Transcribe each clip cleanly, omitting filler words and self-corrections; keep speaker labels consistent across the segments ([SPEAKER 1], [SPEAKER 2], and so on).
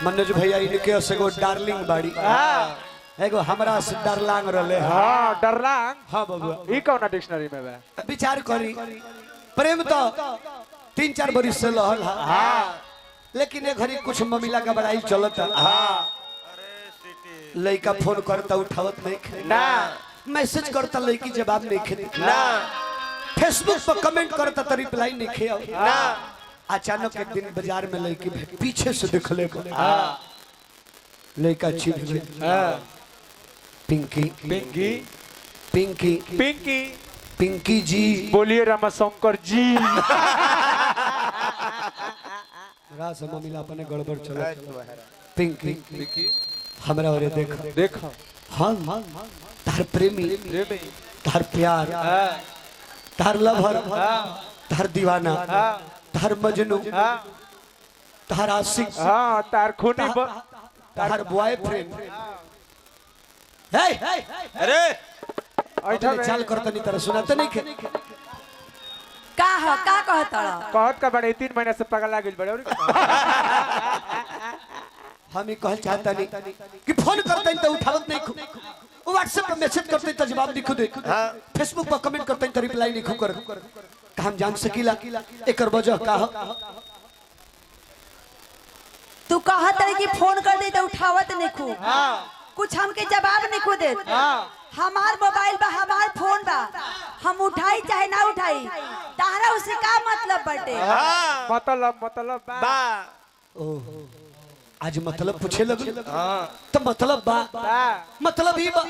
[SPEAKER 1] मनोज भैया इनके से गो डार्लिंग बाड़ी एगो हमरा से डरलांग रहले।
[SPEAKER 2] हां डरलांग।
[SPEAKER 1] हां बबुआ
[SPEAKER 2] ई कौन डिक्शनरी में बा?
[SPEAKER 1] विचार करी प्रेम तो 3-4 बरिस से लहल। हां लेकिन एक घड़ी कुछ ममिला का बड़ाई चलता। हां लड़का फोन करता उठावत नहीं ना, मैसेज करता लड़की जवाब नहीं खे ना, फेसबुक पर कमेंट करता तो रिप्लाई नहीं खे ना। अचानक एक दिन बाजार में लड़की पीछे से देख ले लड़का छिप गया। पिंकी
[SPEAKER 2] पिंकी
[SPEAKER 1] पिंकी
[SPEAKER 2] पिंकी
[SPEAKER 1] पिंकी जी
[SPEAKER 2] बोलिए रामाशंकर जी।
[SPEAKER 1] रास ममिला अपने गड़बड़ चला। पिंकी पिंकी हमरा और देख
[SPEAKER 2] देख
[SPEAKER 1] हां तार प्रेमी तार प्यार तार लवर तार दीवाना तार मजनू तार आशिक
[SPEAKER 2] हां तार खूनी
[SPEAKER 1] तार बॉयफ्रेंड।
[SPEAKER 2] अरे
[SPEAKER 1] ऐठा चाल करत नहीं तरह सुनाते नहीं के
[SPEAKER 3] का ह का कहत
[SPEAKER 2] कहत का बड़े 3 महीना से पगला गेल बड़े। और
[SPEAKER 1] हम ही कहल चाहता नहीं कि फोन करते हैं तो उठावत नहीं, व्हाट्सएप पर मैसेज करते हैं तो जवाब नहीं खुद, फेसबुक पर कमेंट करते हैं तो रिप्लाई नहीं खुद कर। हम जान सकीला एकर वजह का हो?
[SPEAKER 3] तू कहत है कि फोन कर दे तो उठावत नहीं खू। कुछ हमके जवाब नहीं खू देत। हमार मोबाइल बा हमार फोन बा, हम उठाई चाहे ना उठाई तारा उसे का मतलब बटे?
[SPEAKER 2] मतलब बा
[SPEAKER 1] आज मतलब पूछे लग तो मतलब बा मतलब ही बा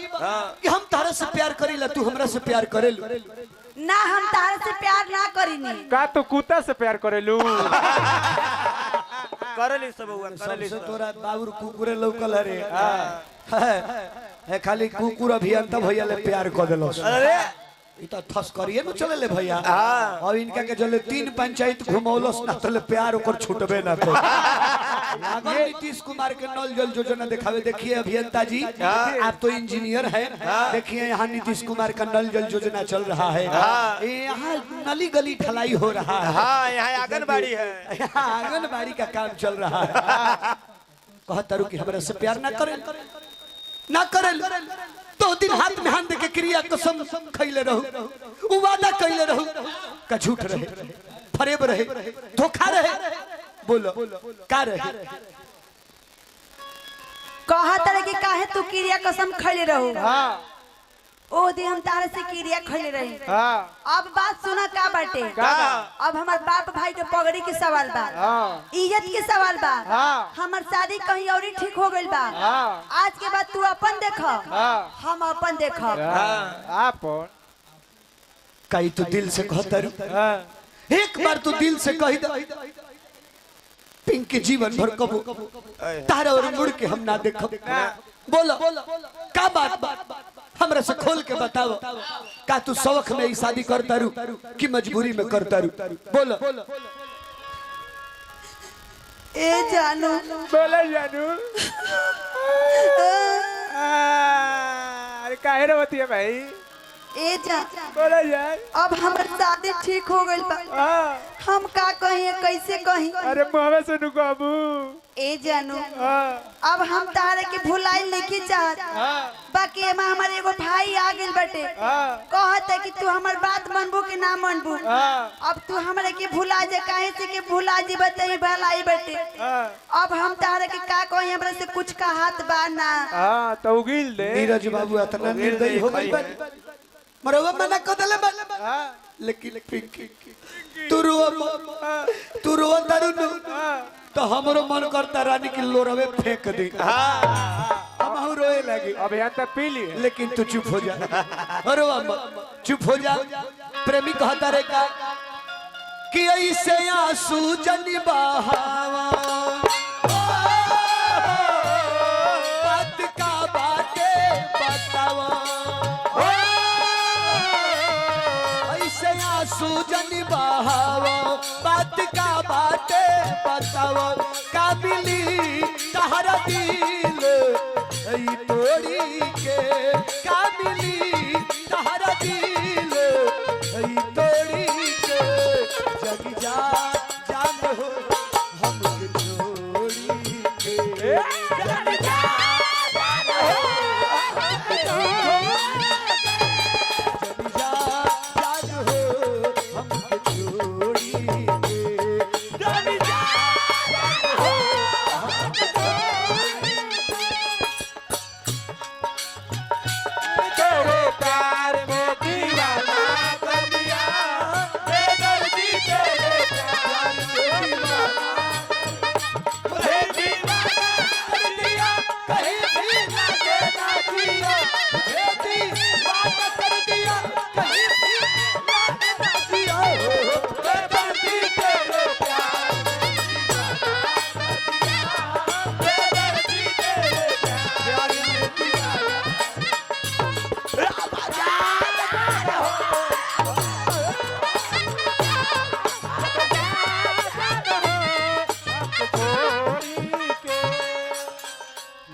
[SPEAKER 1] कि हम तारा से प्यार करीला तू हमरा से प्यार करेलू
[SPEAKER 3] ना। हम तारा से प्यार ना करीनी
[SPEAKER 2] का तू कुत्ता से प्यार करेलू?
[SPEAKER 4] करली सब हुआ करली
[SPEAKER 1] सबसे तोरा बाबूर कुकुरे लौकल रे। है खाली कुकुर अभियंता भैया ले प्यार कर देलो।
[SPEAKER 4] अरे
[SPEAKER 1] ई तो थस करिए न चले ले भैया। और इनका के जले 3 पंचायत घुमौलस ना तले प्यार ओकर छूटबे ना को। लागल नीतीश कुमार के नल जल योजना दिखावे। देखिए अभियंता जी आप तो इंजीनियर हैं, देखिए यहाँ नीतीश कुमार का नल जल योजना चल रहा है। यहाँ नली गली ढलाई हो रहा है।
[SPEAKER 4] हाँ यहाँ आंगनबाड़ी है,
[SPEAKER 1] यहाँ आंगनबाड़ी का काम चल रहा है। कहतरू कि हमरा से प्यार ना करे ना करे तो दिन हाथ में हाथ देके क्रिया कसम खैले रहू, वादा कैले रहू का झूठ रहे, फरेब रहे, धोखा रहे। बोलो का रहे?
[SPEAKER 3] कहत है कि काहे तू क्रिया कसम खैले रहू। ओ दिन हम तारे से क्रिया खैले रही। अब बात सुना का बाटे? अब हमार बाप भाई के पगड़ी के सवाल बा, इज्जत के सवाल बा। हमार शादी कहीं और ठीक हो गइल बा। आज के बाद तू अपन देख, हम अपन देख।
[SPEAKER 2] आपन
[SPEAKER 1] कई तू दिल से कहतरू, एक बार तू दिल से कह दे पिंकी जीवन भर कबू तारा और मुड़ के हम ना देखब। बोलो का बात हमरा से खोल के बताओ। का तू शौक में ही शादी करता रू कि मजबूरी में करता रू? बोलो
[SPEAKER 3] ए जानू
[SPEAKER 2] बोले जानू। अरे काहे रोती है भाई?
[SPEAKER 3] ए जान
[SPEAKER 2] बोले यार।
[SPEAKER 3] अब हमार शादी ठीक हो गइल बा, हम का कहीं कैसे कहीं?
[SPEAKER 2] अरे मुहवे से नुकाबू।
[SPEAKER 3] ए जानू अब हम तारे के भुलाइल नहीं चाहत, बाकी एमा हमार एगो भाई आ गेल बटे। कहत है कि तू हमार बात मनबू कि ना मनबू। अब तू हमरा के भुला जा, काहे से के भुला जी बताई भलाई बटे। अब हम तारे के का कहीं, हमरा से कुछ का हाथ बा ना।
[SPEAKER 2] हां तो उगिल दे।
[SPEAKER 1] नीरज बाबू इतना निर्दयी हो गई मरवा मना कर देले लेकिन पिंकी तू रो दारू तो हमरो मन करता रानी की लोरवे फेंक दी। हम रोए लगे।
[SPEAKER 2] अब यहाँ तक पी ली,
[SPEAKER 1] लेकिन तू चुप हो जा। अरे चुप हो जा। प्रेमी कहता रे का कि ऐसे आंसू जनी बहावा बात का बाटे बतावा। ऐसे आंसू जनी बहावा बात का बाटे बतावा। का मिली तहरा दिल ऐ तोड़ी के, का मिली तहरा दिल ऐ तोड़ी के। जग जा जान हो हम छोड़ी के।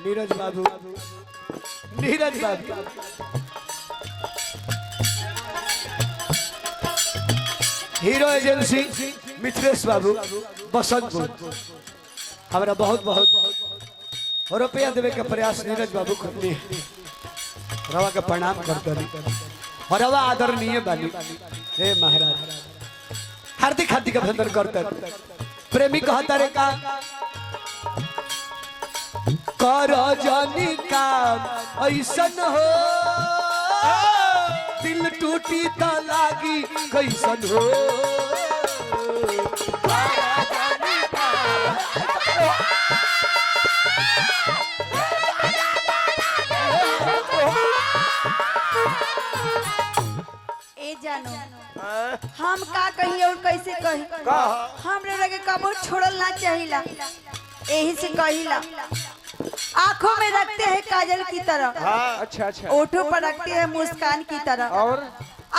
[SPEAKER 1] नीरज बाबू, नीरज बाबू, हीरो एजेंसी मित्रेश बाबू बसंतपुर हमारा बहुत बहुत रुपया देवे के प्रयास नीरज बाबू करनी रवा के प्रणाम करते और रवा आदरणीय बानी हे महाराज हार्दिक हार्दिक अभिनंदन करते प्रेमी कहता रे का कर जानी काम ऐसन हो दिल टूटी त लागी कैसन हो
[SPEAKER 3] ए जानो हम का कही और कैसे कही हमरे लगे कबो छोड़ल ना चाहिला यही से कहिला आंखों में रखते हैं काजल की तरह
[SPEAKER 2] अच्छा अच्छा
[SPEAKER 3] ओठों पर रखते हैं मुस्कान की तरह
[SPEAKER 2] और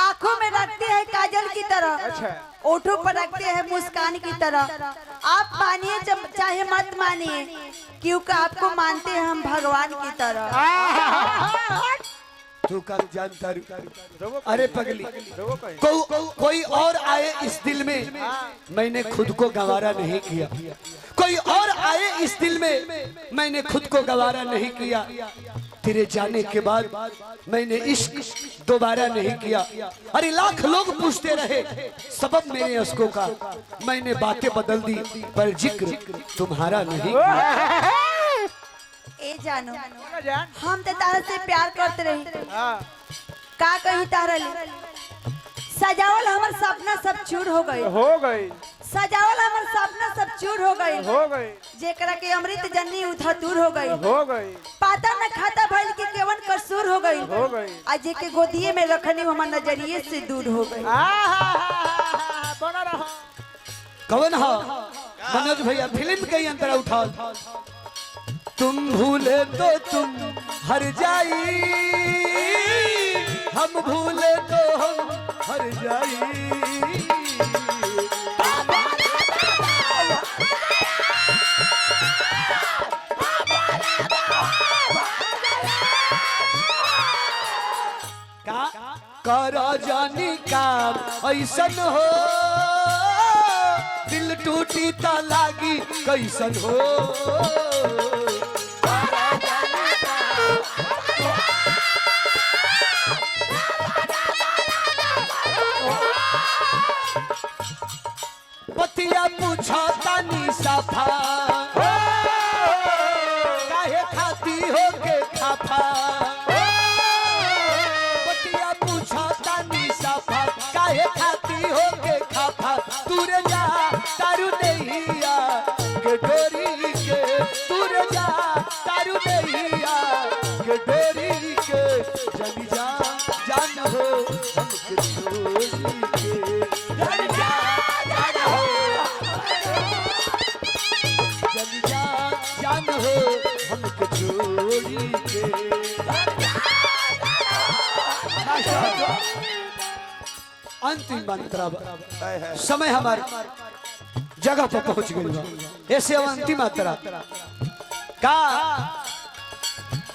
[SPEAKER 3] आंखों में रखते हैं काजल की तरह
[SPEAKER 2] अच्छा
[SPEAKER 3] ओठों पर रखते हैं मुस्कान की तरह आप मानिए चाहे मत मानिए क्योंकि आपको मानते हैं हम भगवान की तरह
[SPEAKER 1] तू कब जानता रू? अरे पगली कोई और आए इस दिल में मैंने खुद को गवारा नहीं किया कोई और आए इस दिल में मैंने खुद को गवारा नहीं किया तेरे जाने के बाद मैंने इश्क दोबारा नहीं किया अरे लाख लोग पूछते रहे सबब मेरे अश्कों का मैंने बातें बदल दी पर जिक्र तुम्हारा नहीं किया
[SPEAKER 3] ए जानो हम तो तारा से प्यार करते रही का कही तारा ले सजावल हमर सपना सब चूर हो गई सजावल हमर सपना सब चूर हो गई जेकरा के अमृत जन्नी उधा दूर हो गई पाता न खाता भइल के केवन कसूर हो गई आ जे के गोदिए में रखनी हमर नजरिए से दूर हो गई
[SPEAKER 1] कवन हा मनोज भैया फिल्म के अंतर उठाओ तुम भूले तो तुम हर जाई हम भूले तो हम हर जाई का कर जानी काम ऐसन हो दिल टूटी ता लागी कैसन हो पतिया पूछा तानी साफा काहे खाती हो के खाफा पतिया पूछा तानी साफा काहे खाती हो के खाफा तूरे जा तारू नैया के डोरी के तूरे जा तारू नैया के डोरी के जग जा जान हो हमके छोड़ी के जग जा जान हो हमके छोड़ी के अंतिम मंत्र समय हमारे जगह पर पहुंच गई ऐसे अंतिम मात्रा का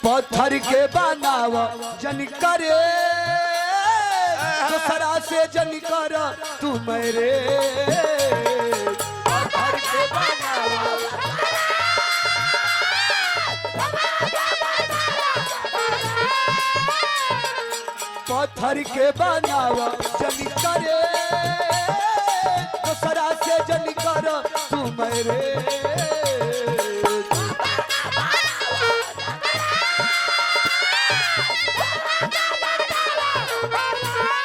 [SPEAKER 1] पत्थर के बनाव जन करे दूसरा से जन कर तू मेरे पत्थर के बनाव पत्थर के बनावा जनी करे दूसरा से जनी कर तू मेरे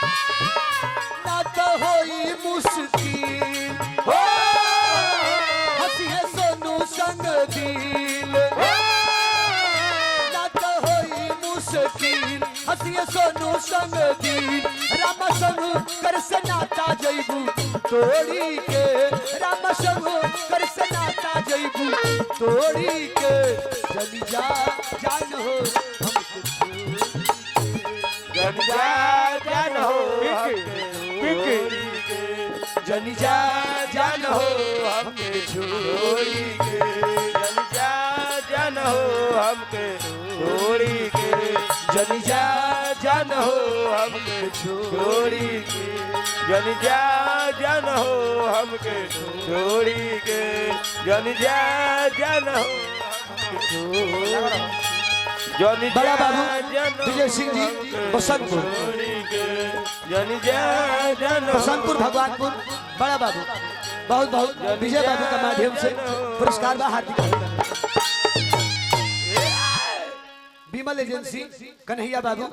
[SPEAKER 1] ना तो होई मुश्किल हो हंसिए सोनू संग दिल ना तो होई मुश्किल हंसिए सोनू संग दिल राम संग कर से नाता जइबू तोड़ी के राम संग कर से नाता जइबू तोड़ी के चली जा जान हो
[SPEAKER 4] जन जा जन हो
[SPEAKER 1] जनी जा जान हो हमके छोड़ी के
[SPEAKER 4] जन जा जन हो हमके छोड़ी के
[SPEAKER 1] जनी जा
[SPEAKER 4] जन हो हमके छोड़ी के जन जा जन हो हमके छोड़ी के जन जा जन हो जन
[SPEAKER 1] बड़ा बाबू विजय सिंह जी बसंतपुर
[SPEAKER 4] जन जा जन हो
[SPEAKER 1] बसंतपुर भगवानपुर बड़ा बाबू बहुत बहुत विजय बाबू के माध्यम से पुरस्कार बा हार्दिक विमल एजेंसी कन्हैया बाबू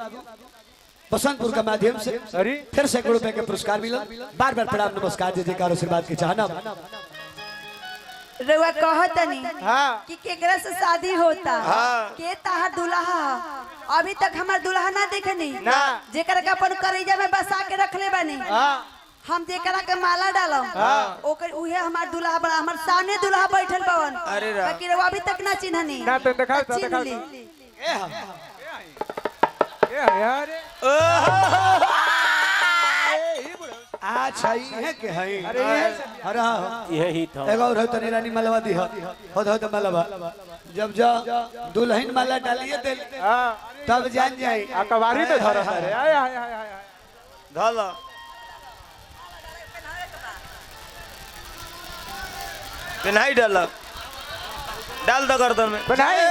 [SPEAKER 1] बसंतपुर के माध्यम से
[SPEAKER 2] अरे
[SPEAKER 1] फिर सैकड़ों रुपए के पुरस्कार मिला बार बार प्रणाम नमस्कार जय जयकार आशीर्वाद के चाहना
[SPEAKER 3] रउआ कहतनी
[SPEAKER 2] हाँ
[SPEAKER 3] कि केकरा से शादी होता
[SPEAKER 4] हाँ।
[SPEAKER 3] के ताहर दुल्हा अभी तक हमार दुल्हा ना देखनी
[SPEAKER 2] ना।
[SPEAKER 3] जेकर के अपन करेजा में बसा के रखले बानी
[SPEAKER 2] हाँ
[SPEAKER 3] हम जेकरा के माला डालम
[SPEAKER 2] हाँ।
[SPEAKER 3] ओकर उहे हमार दुल्हा बना हमार सामने दुल्हा बैठल बवन
[SPEAKER 4] अरे रा।
[SPEAKER 3] बाकी रउआ अभी तक ना चिन्हनी
[SPEAKER 2] ना तो दिखाओ तो
[SPEAKER 3] चिन्ह
[SPEAKER 2] दिखाओ
[SPEAKER 3] ली।
[SPEAKER 2] यार
[SPEAKER 1] अच्छा ये के है
[SPEAKER 2] अरे ये
[SPEAKER 1] अरे
[SPEAKER 4] यही था
[SPEAKER 1] एगो और तनी रानी मलवा दी हो तो मलवा जब जा दुल्हन माला डालिए दे
[SPEAKER 2] हाँ
[SPEAKER 1] तब जान जाए
[SPEAKER 2] अकबारी में धरा है आय आय आय आय
[SPEAKER 4] धाला पेनाई डाल डाल दो गर्दन में
[SPEAKER 2] बनाए